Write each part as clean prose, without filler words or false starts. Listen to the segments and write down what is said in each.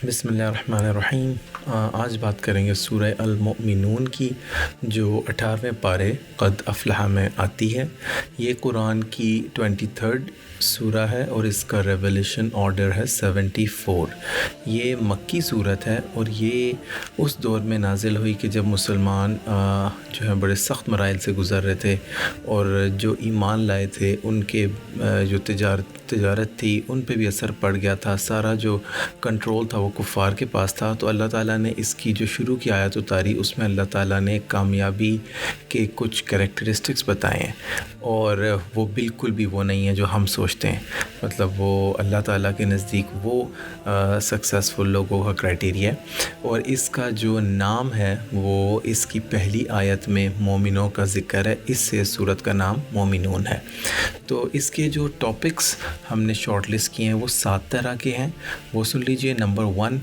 بسم اللہ الرحمن الرحیم۔ آج بات کریں گے سورہ المؤمنون کی، جو 18ویں پارے قد افلح میں آتی ہے۔ یہ قرآن کی 23rd سورہ ہے اور اس کا ریولیشن آرڈر ہے 74۔ یہ مکی صورت ہے اور یہ اس دور میں نازل ہوئی کہ جب مسلمان جو ہے بڑے سخت مراحل سے گزر رہے تھے، اور جو ایمان لائے تھے ان کے جو تجارت تھی ان پہ بھی اثر پڑ گیا تھا۔ سارا جو کنٹرول تھا وہ کفار کے پاس تھا۔ تو اللہ تعالیٰ نے اس کی جو شروع کی آیت اتاری، اس میں اللہ تعالیٰ نے کامیابی کے کچھ کریکٹرسٹکس بتائے ہیں، اور وہ بالکل بھی وہ نہیں ہیں جو ہم سوچتے ہیں۔ مطلب وہ اللہ تعالیٰ کے نزدیک وہ سکسیسفل لوگوں کا کرائٹیریا ہے۔ اور اس کا جو نام ہے وہ اس کی پہلی آیت میں مومنوں کا ذکر ہے، اس سے سورت کا نام مومنون ہے۔ تو اس کے جو ٹاپکس ہم نے شارٹ لسٹ کیے ہیں وہ 7 طرح کے ہیں، وہ سن لیجئے۔ نمبر 1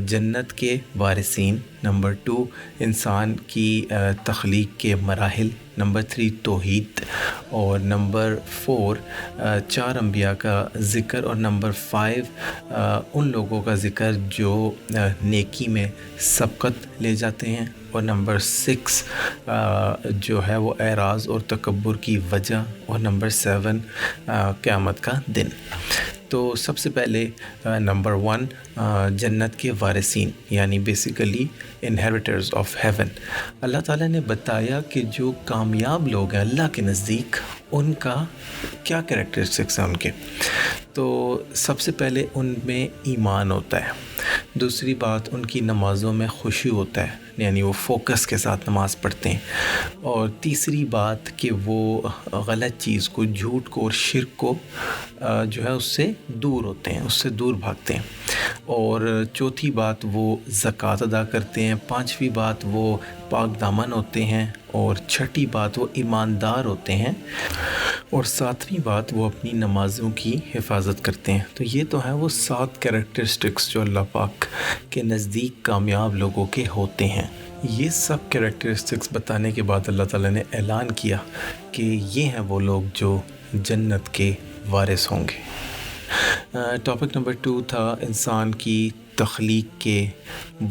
جنت کے وارثین، نمبر 2 انسان کی تخلیق کے مراحل، نمبر 3 توحید، اور نمبر 4 4 انبیاء کا ذکر، اور نمبر 5 ان لوگوں کا ذکر جو نیکی میں سبقت لے جاتے ہیں، اور نمبر 6 جو ہے وہ اعراض اور تکبر کی وجہ، اور نمبر 7 قیامت کا دن۔ تو سب سے پہلے نمبر 1 جنت کے وارثین، یعنی بیسیکلی انہیریٹرز آف ہیون۔ اللہ تعالیٰ نے بتایا کہ جو کامیاب لوگ ہیں اللہ کے نزدیک، ان کا کیا کریکٹرسٹکس ہیں ان کے۔ تو سب سے پہلے ان میں ایمان ہوتا ہے، دوسری بات ان کی نمازوں میں خشوع ہوتا ہے، یعنی وہ فوکس کے ساتھ نماز پڑھتے ہیں، اور تیسری بات کہ وہ غلط چیز کو، جھوٹ کو اور شرک کو جو ہے اس سے دور ہوتے ہیں، اس سے دور بھاگتے ہیں، اور چوتھی بات وہ زکوٰۃ ادا کرتے ہیں، پانچویں بات وہ پاک دامن ہوتے ہیں، اور چھٹی بات وہ ایماندار ہوتے ہیں، اور ساتویں بات وہ اپنی نمازوں کی حفاظت کرتے ہیں۔ تو یہ تو ہیں وہ 7 کریکٹرسٹکس جو اللہ پاک کے نزدیک کامیاب لوگوں کے ہوتے ہیں۔ یہ سب کریکٹرسٹکس بتانے کے بعد اللہ تعالیٰ نے اعلان کیا کہ یہ ہیں وہ لوگ جو جنت کے وارث ہوں گے۔ ٹاپک نمبر 2 تھا انسان کی تخلیق کے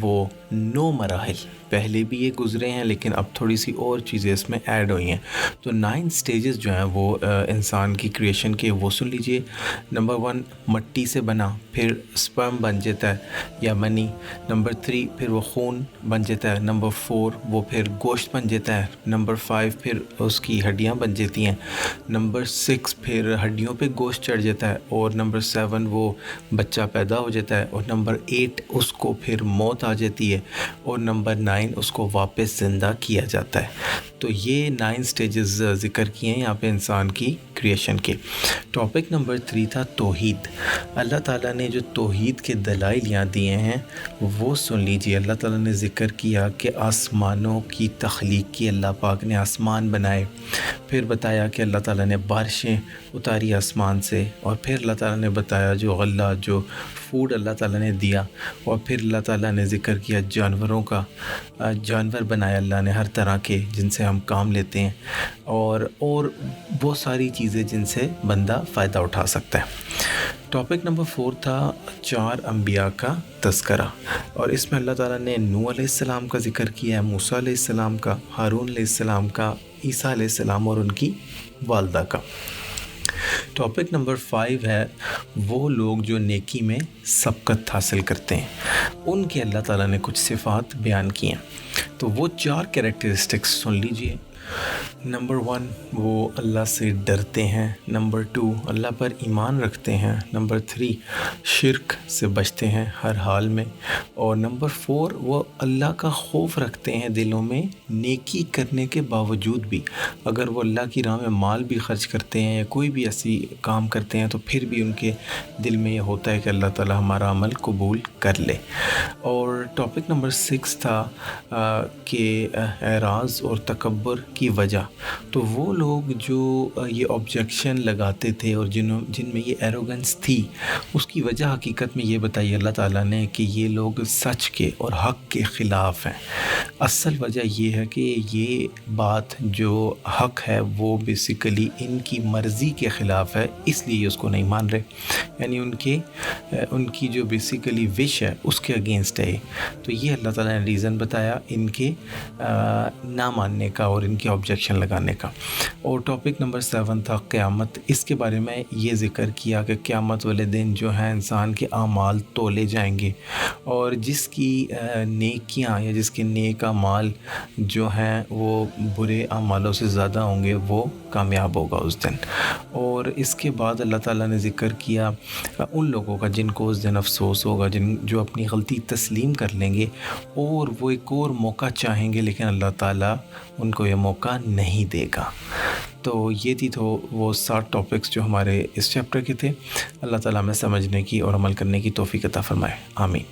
وہ 9 مراحل۔ پہلے بھی یہ گزرے ہیں لیکن اب تھوڑی سی اور چیزیں اس میں ایڈ ہوئی ہیں۔ تو 9 سٹیجز جو ہیں وہ انسان کی کریشن کے، وہ سن لیجئے۔ نمبر 1 مٹی سے بنا، پھر سپرم بن جاتا ہے یا منی۔ نمبر 3 پھر وہ خون بن جاتا ہے۔ نمبر 4 وہ پھر گوشت بن جاتا ہے۔ نمبر 5 پھر اس کی ہڈیاں بن جاتی ہیں۔ نمبر 6 پھر ہڈیوں پہ گوشت چڑھ جاتا ہے، اور نمبر 7 وہ بچہ پیدا ہو جاتا ہے، اور نمبر 8 اس کو پھر موت آ جاتی ہے، اور نمبر 9 اس کو واپس زندہ کیا جاتا ہے۔ تو یہ 9 سٹیجز ذکر کیے ہیں یہاں پہ انسان کی کریشن کے۔ ٹاپک نمبر 3 تھا توحید۔ اللہ تعالیٰ نے جو توحید کے دلائل یہاں دیے ہیں وہ سن لیجیے۔ اللہ تعالیٰ نے ذکر کیا کہ آسمانوں کی تخلیق کی، اللہ پاک نے آسمان بنائے، پھر بتایا کہ اللہ تعالیٰ نے بارشیں اتاری آسمان سے، اور پھر اللہ تعالیٰ نے بتایا جو غلہ، جو فوڈ اللہ تعالیٰ نے دیا، اور پھر اللہ تعالیٰ نے ذکر کیا جانوروں کا، جانور بنائے اللہ نے ہر طرح کے جن سے ہم کام لیتے ہیں، اور وہ ساری چیزیں جن سے بندہ فائدہ اٹھا سکتا ہے۔ ٹاپک نمبر 4 تھا 4 انبیاء کا تذکرہ، اور اس میں اللہ تعالیٰ نے نوح علیہ السلام کا ذکر کیا ہے، موسیٰ علیہ السلام کا، ہارون علیہ السلام کا، عیسیٰ علیہ السلام اور ان کی والدہ کا۔ ٹاپک نمبر 5 ہے وہ لوگ جو نیکی میں سبقت حاصل کرتے ہیں، ان کے اللہ تعالیٰ نے کچھ صفات بیان کی ہیں۔ تو وہ 4 کریکٹرسٹکس سن لیجئے۔ نمبر 1 وہ اللہ سے ڈرتے ہیں، نمبر 2 اللہ پر ایمان رکھتے ہیں، نمبر 3 شرک سے بچتے ہیں ہر حال میں، اور نمبر 4 وہ اللہ کا خوف رکھتے ہیں دلوں میں، نیکی کرنے کے باوجود بھی۔ اگر وہ اللہ کی راہ میں مال بھی خرچ کرتے ہیں یا کوئی بھی ایسی کام کرتے ہیں تو پھر بھی ان کے دل میں یہ ہوتا ہے کہ اللہ تعالیٰ ہمارا عمل قبول کر لے۔ اور ٹاپک نمبر 6 تھا کہ اعراض اور تکبر کی وجہ، تو وہ لوگ جو یہ آبجیکشن لگاتے تھے اور جن میں یہ ایروگنس تھی، اس کی وجہ حقیقت میں یہ بتائی اللہ تعالیٰ نے کہ یہ لوگ سچ کے اور حق کے خلاف ہیں۔ اصل وجہ یہ ہے کہ یہ بات جو حق ہے وہ بیسیکلی ان کی مرضی کے خلاف ہے، اس لیے اس کو نہیں مان رہے، یعنی ان کی جو بیسیکلی وش ہے اس کے اگینسٹ ہے۔ تو یہ اللہ تعالیٰ نے ریزن بتایا ان کے نہ ماننے کا اور ان کے آبجیکشن لگانے کا۔ اور ٹاپک نمبر 7 تھا قیامت۔ اس کے بارے میں یہ ذکر کیا کہ قیامت والے دن جو ہیں انسان کے اعمال تولے جائیں گے، اور جس کی نیکیاں یا جس کے نیک اعمال جو ہیں وہ برے اعمالوں سے زیادہ ہوں گے وہ کامیاب ہوگا اس دن۔ اور اس کے بعد اللہ تعالیٰ نے ذکر کیا ان لوگوں کا جن کو اس دن افسوس ہوگا، جو اپنی غلطی تسلیم کر لیں گے اور وہ ایک اور موقع چاہیں گے، لیکن اللہ تعالیٰ ان کو یہ موقع نہیں دے گا۔ تو یہ تھی وہ 7 ٹاپکس جو ہمارے اس چیپٹر کے تھے۔ اللہ تعالیٰ ہمیں سمجھنے کی اور عمل کرنے کی توفیق عطا فرمائے، آمین۔